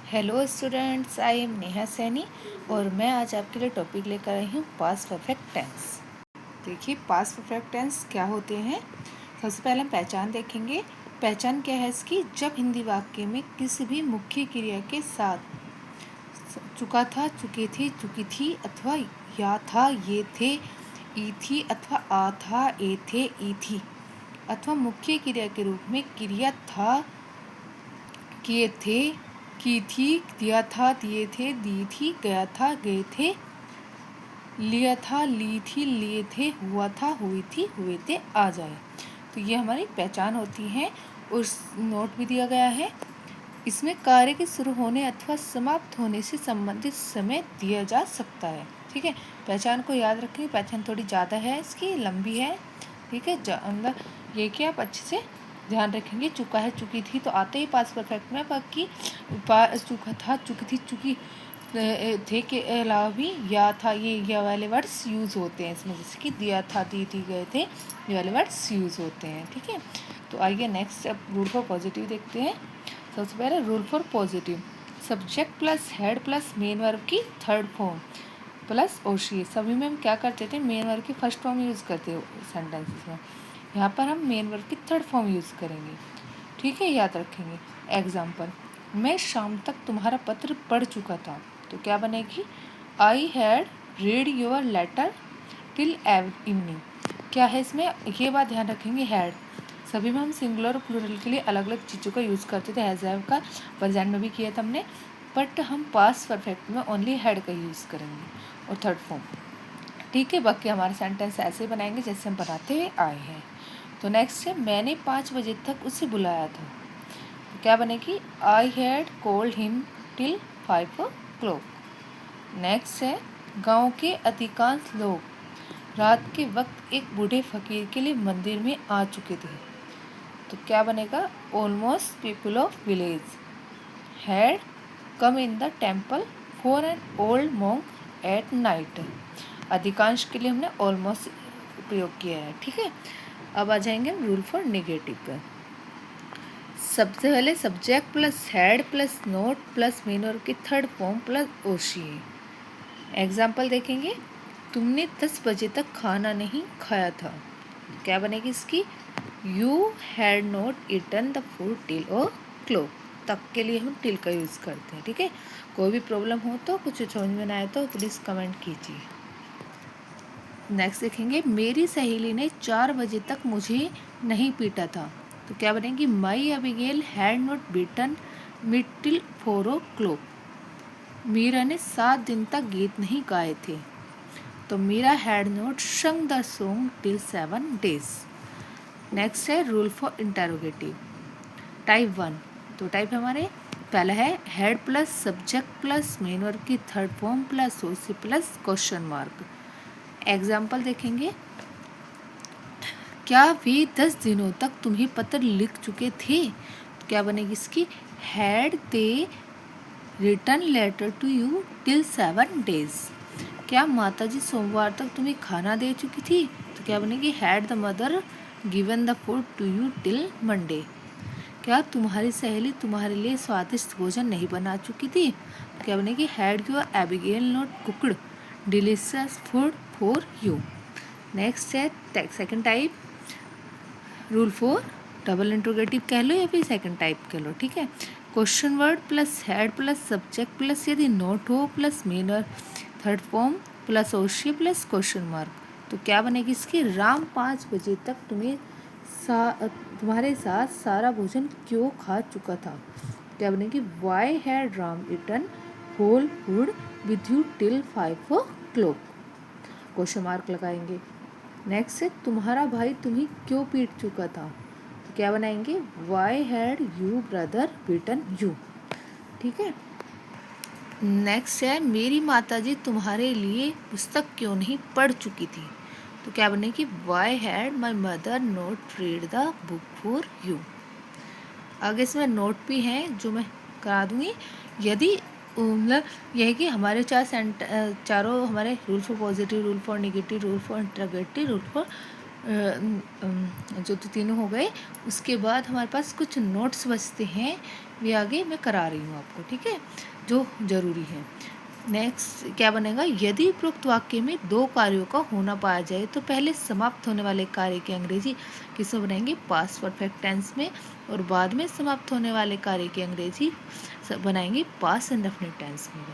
Hello students, I am Neha Saini और मैं आज आपके लिए टॉपिक लेकर आई हूँ पास्ट परफेक्ट टेंस। देखिए, पास्ट परफेक्ट टेंस क्या होते हैं। सबसे पहले हम पहचान देखेंगे। पहचान क्या है इसकी? जब हिंदी वाक्य में किसी भी मुख्य क्रिया के साथ चुका था, चुके थे, चुकी थी अथवा या था, ये थे, ई थी अथवा आ था, ए थे, ई थी अथवा मुख्य क्रिया के रूप में क्रिया था, किए थे, की थी, दिया था, दिए थे, दी थी, गया था, गए थे, लिया था, ली थी, लिए थे, हुआ था, हुई थी, हुए थे, आ जाए। तो ये हमारी पहचान होती है। उस नोट भी दिया गया है। इसमें कार्य के शुरू होने अथवा समाप्त होने से संबंधित समय दिया जा सकता है। ठीक है, पहचान को याद रखें। पहचान थोड़ी ज़्यादा है, इसकी लंबी है। ठीक है, अंदर ये कि आप अच्छे से ध्यान रखेंगे। चुका है, चुकी थी तो आते ही पास्ट परफेक्ट में, बाकी चुका था, चुकी थी, चुकी थे के अलावा भी या था, ये वाले वर्ड्स यूज़ होते हैं इसमें। जैसे कि दिया था, दी थी, गए थे, ये वाले वर्ड्स यूज़ होते हैं। ठीक है, तो आइए नेक्स्ट अब रूल फॉर पॉजिटिव देखते हैं। सबसे पहले rule for positive, subject plus had plus main verb की थर्ड फॉर्म प्लस ओशी। सभी में हम क्या करते थे? मेन वर्ब की फर्स्ट फॉर्म यूज़ करते हो सेंटेंसेस में। यहाँ पर हम मेन वर्ब की थर्ड फॉर्म यूज़ करेंगे। ठीक है, याद रखेंगे। एग्जाम्पल, मैं शाम तक तुम्हारा पत्र पढ़ चुका था, तो क्या बनेगी? I had read your letter till evening. क्या है इसमें? ये बात ध्यान रखेंगे। हैड सभी में हम सिंगुलर और प्लूरल के लिए अलग अलग चीज़ों का यूज़ करते थे। हैज़ हैव का प्रेजेंट में भी किया था हमने, बट हम पास्ट परफेक्ट में ओनली हैड का यूज़ करेंगे और थर्ड फॉर्म। ठीक है, बाकी हमारे सेंटेंस ऐसे बनाएंगे जैसे हम बनाते हुए आए हैं। तो नेक्स्ट है, मैंने 5 बजे तक उसे बुलाया था, तो क्या बनेगी? I had called him till 5 o'clock। Next है, गांव के अधिकांश लोग रात के वक्त एक बूढ़े फकीर के लिए मंदिर में आ चुके थे, तो क्या बनेगा? Almost people of village had come in the temple for an old monk at night. अधिकांश के लिए हमने ऑलमोस्ट प्रयोग किया है। ठीक है, अब आ जाएंगे हम रूल फॉर नेगेटिव पर। सबसे पहले subject plus had plus note plus main verb की थर्ड फॉर्म प्लस ओशी। एग्जाम्पल देखेंगे, तुमने 10 बजे तक खाना नहीं खाया था, क्या बनेगी इसकी? You had not eaten the food till o'clock. तक के लिए हम टिल का यूज़ करते हैं। ठीक है, कोई भी प्रॉब्लम हो तो, कुछ समझ में ना आए तो प्लीज़ कमेंट कीजिए। नेक्स्ट देखेंगे, मेरी सहेली ने 4 बजे तक मुझे नहीं पीटा था, तो क्या बनेगी? My Abigail had not beaten me till 4 o'clock। Meera ने 7 दिन तक गीत नहीं गाए थे, तो Meera had not sung the song till 7 days। Next है रूल फॉर इंटेरोगेटिव टाइप 1। तो टाइप हमारे पहला है had plus subject plus main verb की third form plus OC plus question mark. Example देखेंगे, क्या वे 10 दिनों तक तुम्हें पत्र लिख चुके थे, तो क्या बनेगी इसकी? Had they return letter to you till 7 days। क्या माताजी सोमवार तक तुम्हें खाना दे चुकी थी, तो क्या बनेगी? Had the mother given the food to you till Monday. क्या तुम्हारी सहेली तुम्हारे लिए स्वादिष्ट भोजन नहीं बना चुकी थी, तो क्या बनेगी? Had your Abigail not cooked delicious food for you. Next है second type rule for double interrogative कह लो या फिर सेकंड टाइप कह लो। ठीक है, question word plus had plus subject plus यदि नोट हो प्लस मेन और third form plus OC plus question mark, तो क्या बनेगी इसकी? राम 5 बजे तक तुम्हारे साथ सारा भोजन क्यों खा चुका था, क्या बनेगी? Why had Ram eaten whole food with you till 5 o'clock। Question mark लगाएंगे। नेक्स्ट है, तुम्हारा भाई तुम्हें क्यों पीट चुका था, तो क्या बनाएंगे? Why had you brother beaten you. ठीक है, नेक्स्ट है, मेरी माताजी तुम्हारे लिए पुस्तक क्यों नहीं पढ़ चुकी थी, तो क्या बनेगी? Why had my mother not read the book for you. आगे इसमें नोट भी हैं जो मैं करा दूंगी। यदि मतलब यह है कि हमारे चारों हमारे rule for positive, rule for negative, rule for interrogative, rule for जो तो तीनों हो गए, उसके बाद हमारे पास कुछ नोट्स बचते हैं, वे आगे मैं करा रही हूँ आपको, ठीक है, जो ज़रूरी है। नेक्स्ट क्या बनेगा, यदि उपरोक्त वाक्य में दो कार्यों का होना पाया जाए तो पहले समाप्त होने वाले कार्य की अंग्रेजी किसमें बनाएंगे, पास्ट परफेक्ट टेंस में, और बाद में समाप्त होने वाले कार्य की अंग्रेजी बनाएंगे पास्ट इंडेफिनिट टेंस में।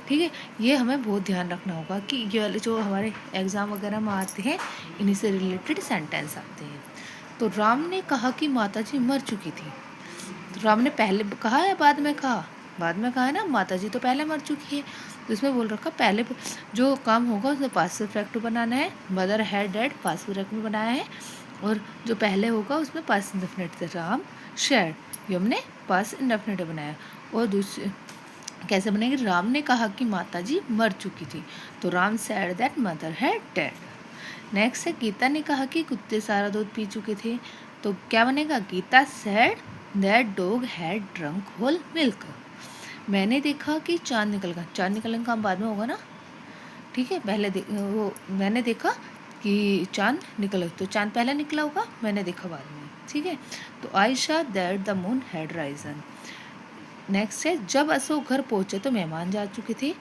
ठीक है, ये हमें बहुत ध्यान रखना होगा कि ये वाले जो हमारे एग्ज़ाम वगैरह में आते हैं, इन्हीं से रिलेटेड सेंटेंस आते हैं। तो राम ने कहा कि माताजी मर चुकी थी। तो राम ने पहले कहा या बाद में कहा, बाद में कहा है ना, माताजी तो पहले मर चुकी है, तो इसमें बोल रखा पहले जो काम होगा उसे पास्ट परफेक्ट बनाना है, mother had dad past perfect में बनाया है, और जो पहले होगा उसमें पास्ट इंडेफिनिट से राम शेड, ये हमने पास्ट इंडेफिनिट बनाया। और दूसरे कैसे बनेंगे, राम ने कहा कि माताजी मर चुकी थी, तो Ram said that mother had dead. Next है, गीता ने कहा कि कुत्ते सारा दूध पी चुके थे, तो क्या बनेगा, Geeta said that dog had drunk whole milk. मैंने देखा कि चांद निकल गया, चांद निकलने का काम बाद में होगा ना, ठीक है, पहले वो मैंने देखा कि चांद निकल, तो चांद पहले निकला होगा, मैंने देखा बाद में, ठीक है। तो आई शा that the moon had Ryzen. Next है, जब अशोक घर पहुंचे तो मेहमान जा चुके थे,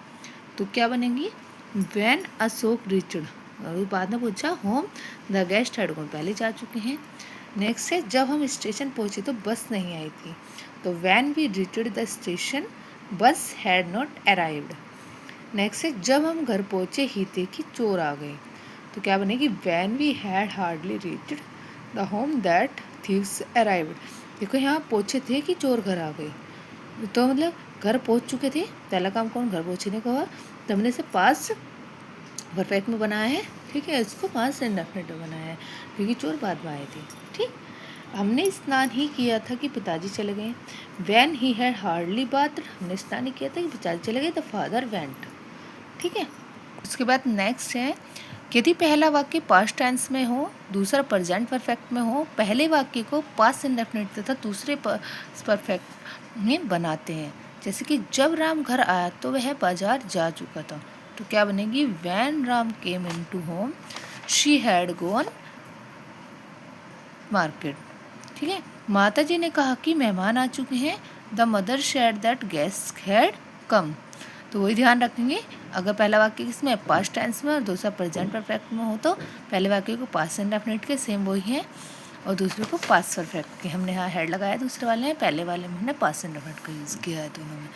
तो क्या बनेंगी, व्हेन अशोक रिचड, और बाद में पूछा home the guest had gone, पहले जा चुके हैं। नेक्स्ट है, जब हम स्टेशन पहुंचे तो बस नहीं आई थी, तो when we reached the station bus had not arrived. Next है, जब हम घर पहुंचे ही थे कि चोर आ गए, तो क्या बनेगी, when we had hardly reached the home that thieves arrived. देखो यहाँ पहुंचे थे कि चोर घर आ गए, तो मतलब घर पहुंच चुके थे, पहला काम कौन, घर पहुंचने का हुआ, तो हमने इसे पास्ट परफेक्ट में बनाया है, ठीक है, इसको पास्ट इंडेफिनिट में बनाया है, क्योंकि चोर बाद में आए थे। ठीक, हमने स्नान ही किया था कि पिताजी चले गए, when he had hardly bath, हमने स्नान ही किया था कि पिताजी चले गए, द फादर वेंट। ठीक है, उसके बाद नेक्स्ट है, यदि पहला वाक्य पास्ट टेंस में हो, दूसरा प्रेजेंट परफेक्ट में हो, पहले वाक्य को पास्ट इंडेफिनिट तथा दूसरे परफेक्ट में बनाते हैं। जैसे कि जब राम घर आया तो वह बाजार जा चुका था, तो क्या बनेगी, when Ram came into home she had gone market. ठीक है, माता जी ने कहा कि मेहमान आ चुके हैं, the mother said that guest had come. तो वही ध्यान रखेंगे, अगर पहला वाक्य किसमें, पास्ट टेंस में, और दूसरा प्रेजेंट परफेक्ट में हो, तो पहले वाक्य को पास्ट इंडेफिनिट के सेम वही है, और दूसरे को पास्ट परफेक्ट के, हमने यहाँ हेड लगाया, दूसरे वाले में, पहले वाले में हमने पास्ट इंडेफिनिट का यूज़ किया है दोनों में।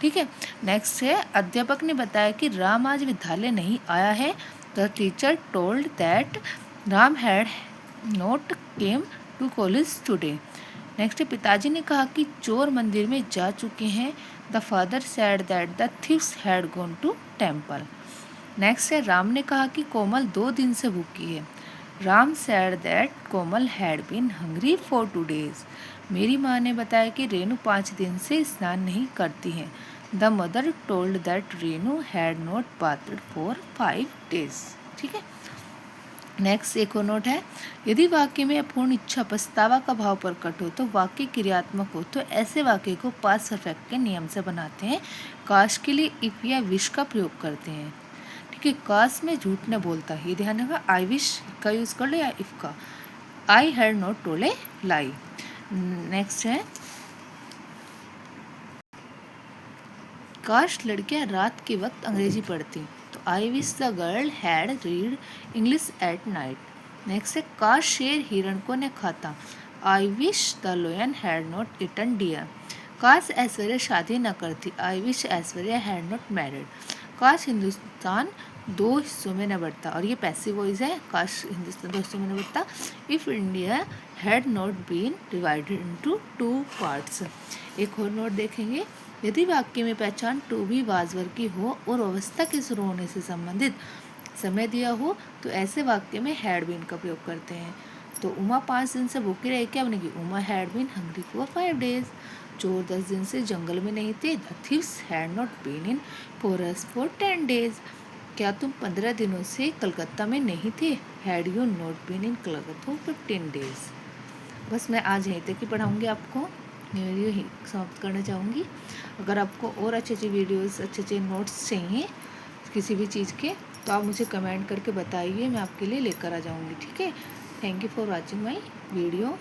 ठीक है, नेक्स्ट है, अध्यापक ने बताया कि राम आज विद्यालय नहीं आया है, the teacher told that Ram had not came to college today. Next, पिताजी ने कहा कि चोर मंदिर में जा चुके हैं, the father said that the thieves had gone to temple. Next है, राम ने कहा कि कोमल 2 दिन से भूखी है, Ram said that Komal had been hungry for 2 days। मेरी माँ ने बताया कि रेनू 5 दिन से स्नान नहीं करती है, the mother told that Renu had not bathed for 5 days। ठीक है, नेक्स्ट एक और नोट है, यदि वाक्य में अपूर्ण इच्छा पछतावा का भाव प्रकट हो तो वाक्य क्रियात्मक हो, तो ऐसे वाक्य को पास्ट परफेक्ट के नियम से बनाते हैं। काश के लिए इफ या विश का प्रयोग करते हैं। ठीक है, काश में झूठ न बोलता, ये ध्यान रखा, आई विश का यूज कर लो या इफ का, I had not told a lie. Next है, काश लड़कियां रात के वक्त अंग्रेजी पढ़ती, I wish the girl had read English at night. Next है, काश शेर हिरण को न खाता, I wish the lion had not eaten deer. काश ऐश्वर्या शादी न करती, I wish Aishwarya had not married. काश हिंदुस्तान 2 हिस्सों में न बढ़ता, और ये पैसिव वॉइस है, काश हिंदुस्तान 2 हिस्सों में न बढ़ता, if India had not been divided into 2 parts. एक और नोट देखेंगे, यदि वाक्य में पहचान टू भी वाजवर की हो और अवस्था के शुरू होने से संबंधित समय दिया हो, तो ऐसे वाक्य में हैड बीन का प्रयोग करते हैं। तो उमा 5 दिन से भूखी रही, क्या बनेगी, Uma had been hungry for 5 days। चोर 10 दिन से जंगल में नहीं थे, the thieves had not been in forest for 10 days। क्या तुम 15 दिनों से कलकत्ता में नहीं थे, had you not been in Calcutta for 15 days। बस मैं आज यहीं तक ही पढ़ाऊँगी आपको, वीडियो ही समाप्त करना चाहूँगी। अगर आपको और अच्छे अच्छे वीडियोस, अच्छे अच्छे नोट्स चाहिए किसी भी चीज़ के, तो आप मुझे कमेंट करके बताइए, मैं आपके लिए लेकर आ जाऊँगी। ठीक है, thank you for watching my video.